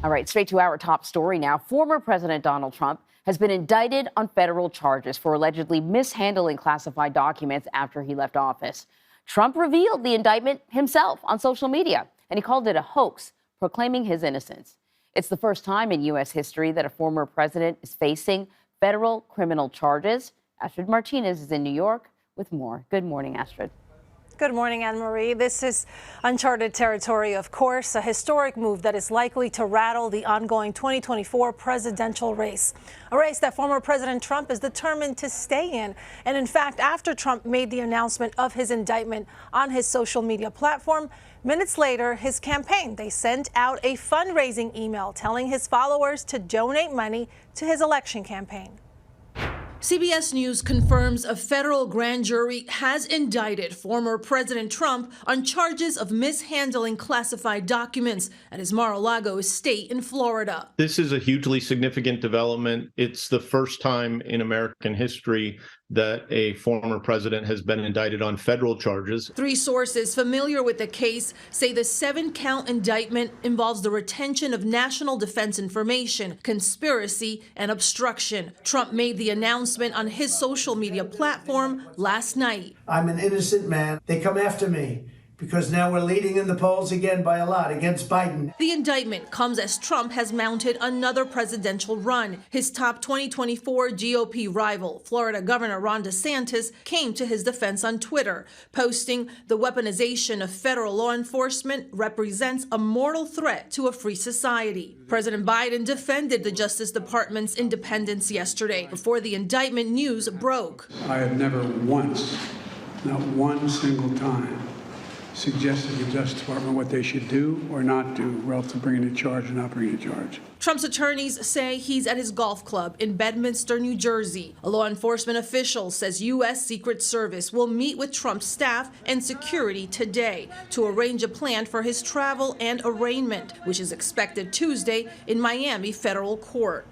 All right, straight to our top story now. Former President Donald Trump has been indicted on federal charges for allegedly mishandling classified documents after he left office. Trump revealed the indictment himself on social media, and he called it a hoax, proclaiming his innocence. It's the first time in U.S. history that a former president is facing federal criminal charges. Astrid Martinez is in New York with more. Good morning, Astrid. Good morning, Anne-Marie. This is uncharted territory, of course, a historic move that is likely to rattle the ongoing 2024 presidential race, a race that former President Trump is determined to stay in. And in fact, after Trump made the announcement of his indictment on his social media platform, minutes later, his campaign, they sent out a fundraising email telling his followers to donate money to his election campaign. CBS News confirms a federal grand jury has indicted former President Trump on charges of mishandling classified documents at his Mar-a-Lago estate in Florida. This is a hugely significant development. It's the first time in American history that a former president has been indicted on federal charges. 3 sources familiar with the case say the 7-count indictment involves the retention of national defense information, conspiracy, and obstruction. Trump made the announcement on his social media platform last night. I'm an innocent man. They come after me because now we're leading in the polls again by a lot against Biden. The indictment comes as Trump has mounted another presidential run. His top 2024 GOP rival, Florida Governor Ron DeSantis, came to his defense on Twitter, posting, "The weaponization of federal law enforcement represents a mortal threat to a free society." President Biden defended the Justice Department's independence yesterday before the indictment news broke. I have never once, not one single time, suggested to the Justice Department what they should do or not do relative to bringing a charge or not bringing a charge. Trump's attorneys say he's at his golf club in Bedminster, New Jersey. A law enforcement official says U.S. Secret Service will meet with Trump's staff and security today to arrange a plan for his travel and arraignment, which is expected Tuesday in Miami federal court.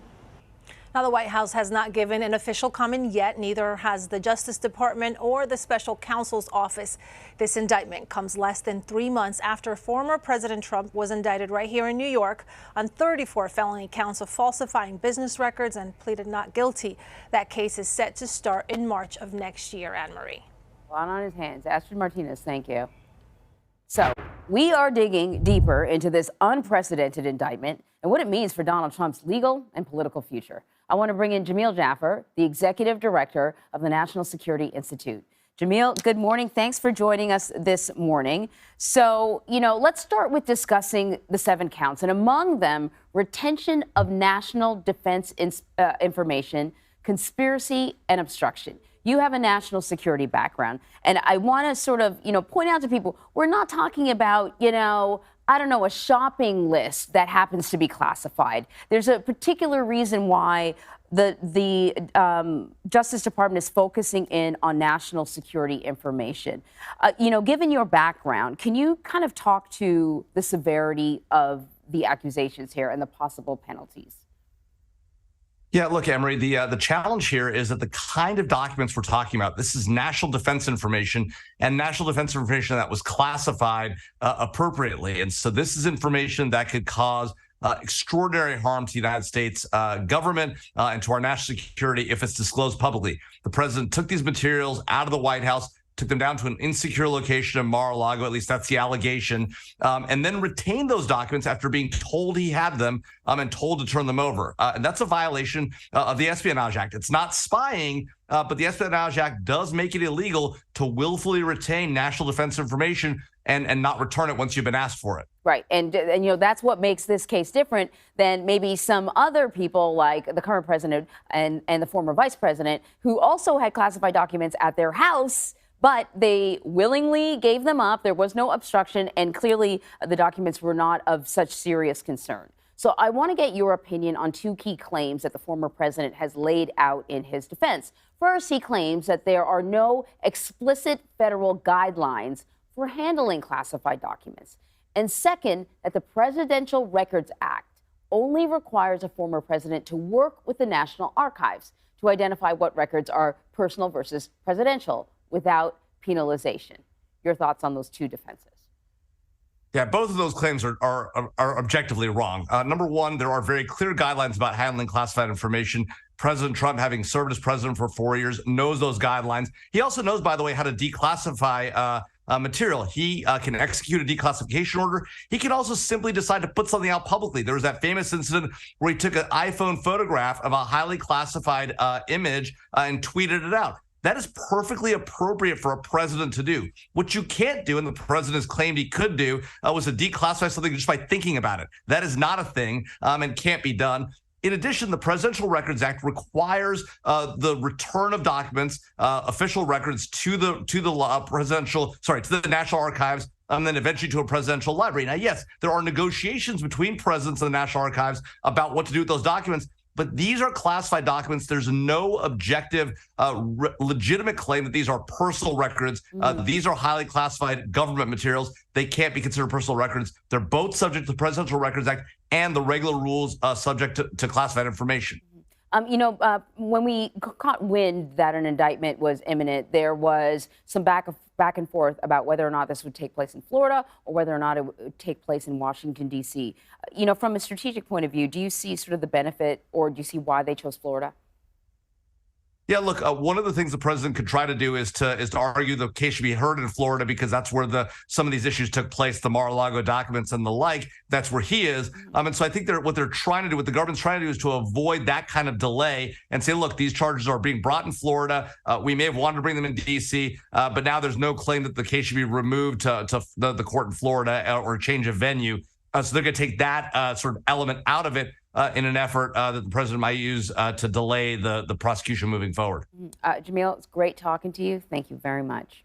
Now, the White House has not given an official comment yet. Neither has the Justice Department or the special counsel's office. This indictment comes less than 3 months after former President Trump was indicted right here in New York on 34 felony counts of falsifying business records and pleaded not guilty. That case is set to start in March of next year, Anne-Marie. A lot on his hands. Astrid Martinez, thank you. So we are digging deeper into this unprecedented indictment and what it means for Donald Trump's legal and political future. I want to bring in Jamil Jaffer, the executive director of the National Security Institute. Jamil, good morning. Thanks for joining us this morning. So, let's start with discussing the 7 counts, and among them, retention of national defense information, conspiracy, and obstruction. You have a national security background, and I want to sort of, point out to people, we're not talking about, a shopping list that happens to be classified. There's a particular reason why the Justice Department is focusing in on national security information. Given your background, can you kind of talk to the severity of the accusations here and the possible penalties? Yeah, look, Emery, the challenge here is that the kind of documents we're talking about, this is national defense information and national defense information that was classified appropriately. And so this is information that could cause extraordinary harm to the United States government and to our national security if it's disclosed publicly. The president took these materials out of the White House, took them down to an insecure location in Mar-a-Lago, at least that's the allegation, and then retained those documents after being told he had them and told to turn them over. And that's a violation of the Espionage Act. It's not spying, but the Espionage Act does make it illegal to willfully retain national defense information and not return it once you've been asked for it. Right. And that's what makes this case different than maybe some other people like the current president and the former vice president who also had classified documents at their house, but they willingly gave them up. There was no obstruction, and clearly the documents were not of such serious concern. So I want to get your opinion on 2 key claims that the former president has laid out in his defense. First, he claims that there are no explicit federal guidelines for handling classified documents. And second, that the Presidential Records Act only requires a former president to work with the National Archives to identify what records are personal versus presidential without penalization. Your thoughts on those 2 defenses? Yeah, both of those claims are objectively wrong. Number one, there are very clear guidelines about handling classified information. President Trump, having served as president for 4 years, knows those guidelines. He also knows, by the way, how to declassify material. He can execute a declassification order. He can also simply decide to put something out publicly. There was that famous incident where he took an iPhone photograph of a highly classified image and tweeted it out. That is perfectly appropriate for a president to do. What you can't do, and the president has claimed he could do, was to declassify something just by thinking about it. That is not a thing and can't be done. In addition, the Presidential Records Act requires the return of documents, official records to the National Archives, and then eventually to a presidential library. Now, yes, there are negotiations between presidents and the National Archives about what to do with those documents. But these are classified documents. There's no objective, legitimate claim that these are personal records. These are highly classified government materials. They can't be considered personal records. They're both subject to the Presidential Records Act and the regular rules subject to classified information. When we caught wind that an indictment was imminent, there was some back and forth about whether or not this would take place in Florida or whether or not it would take place in Washington, D.C. From a strategic point of view, do you see sort of the benefit, or do you see why they chose Florida? Yeah, look, one of the things the president could try to do is to argue the case should be heard in Florida because that's where some of these issues took place, the Mar-a-Lago documents and the like. That's where he is. And so I think what they're trying to do, what the government's trying to do is to avoid that kind of delay and say, look, these charges are being brought in Florida. We may have wanted to bring them in D.C., but now there's no claim that the case should be removed to the court in Florida or a change of venue. So they're going to take that sort of element out of it in an effort that the president might use to delay the prosecution moving forward. Jamil, it's great talking to you. Thank you very much.